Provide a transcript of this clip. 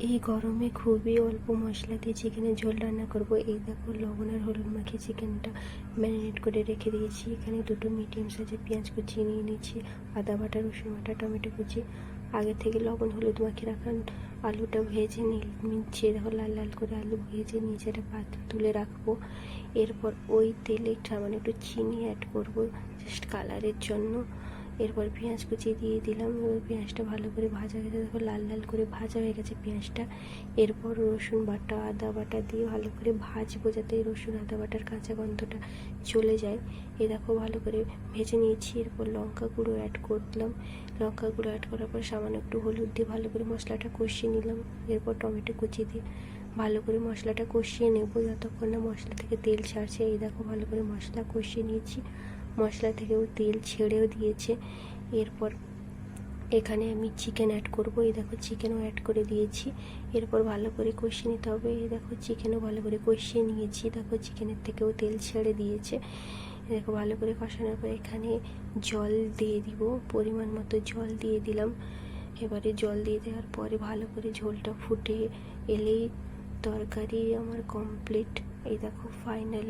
এই গরমে খুবই অল্প মশলা দিয়ে চিকেনের ঝোল রান্না করব। এই দেখো লবণ আর হলুদ মাখিয়ে চিকেনটা ম্যারিনেট করে রেখে দিয়েছি। এখানে দুটো মিডিয়াম সাইজের পেঁয়াজ কুচি নিয়ে নিচ্ছি, আদা বাটা, রসুন বাটা, টমেটো কুচি। আগে থেকে লবণ হলুদ মাখিয়ে রাখা আলুটা ভেজে নিচ্ছি। দেখো লাল লাল করে আলু ভেজে নিচে একটা পাত্র তুলে রাখবো। এরপর ওই তেলে সামান্য একটু চিনি অ্যাড করবো জাস্ট কালারের জন্য। এরপর পেঁয়াজ কুচি দিয়ে দিলাম। এবার পেঁয়াজটা ভালো করে ভাজা হয়ে গেছে, দেখো লাল লাল করে ভাজা হয়ে গেছে পেঁয়াজটা। এরপর রসুন বাটা, আদা বাটা দিয়ে ভালো করে ভাজবো যাতে রসুন আদা বাটার কাঁচা গন্ধটা চলে যায়। এ দেখো ভালো করে ভেজে নিয়েছি। এরপর লঙ্কা গুঁড়ো অ্যাড করলাম। লঙ্কা গুঁড়ো অ্যাড করার পর সামান্য একটু হলুদ দিয়ে ভালো করে মশলাটা কষিয়ে নিলাম। এরপর টমেটো কুচি দিয়ে ভালো করে মশলাটা কষিয়ে নেবো যতক্ষণ না মশলা থেকে তেল ছাড়ছে। এই দেখো ভালো করে মশলা কষিয়ে নিয়েছি, মশলা থেকেও তেল ছেড়েও দিয়েছে। এরপর এখানে আমি চিকেন অ্যাড করব। এই দেখো চিকেনও অ্যাড করে দিয়েছি। এরপর ভালো করে কষিয়ে নিতে হবে। এই দেখো চিকেনও ভালো করে কষিয়ে নিয়েছি। দেখো চিকেনের থেকেও তেল ছেড়ে দিয়েছে। দেখো ভালো করে কষানোর পর এখানে জল দিয়ে দিব, পরিমাণ মতো জল দিয়ে দিলাম। এবারে জল দিয়ে দেওয়ার পরে ভালো করে ঝোলটা ফুটে এলেই তরকারি আমার কমপ্লিট। এই দেখো ফাইনাল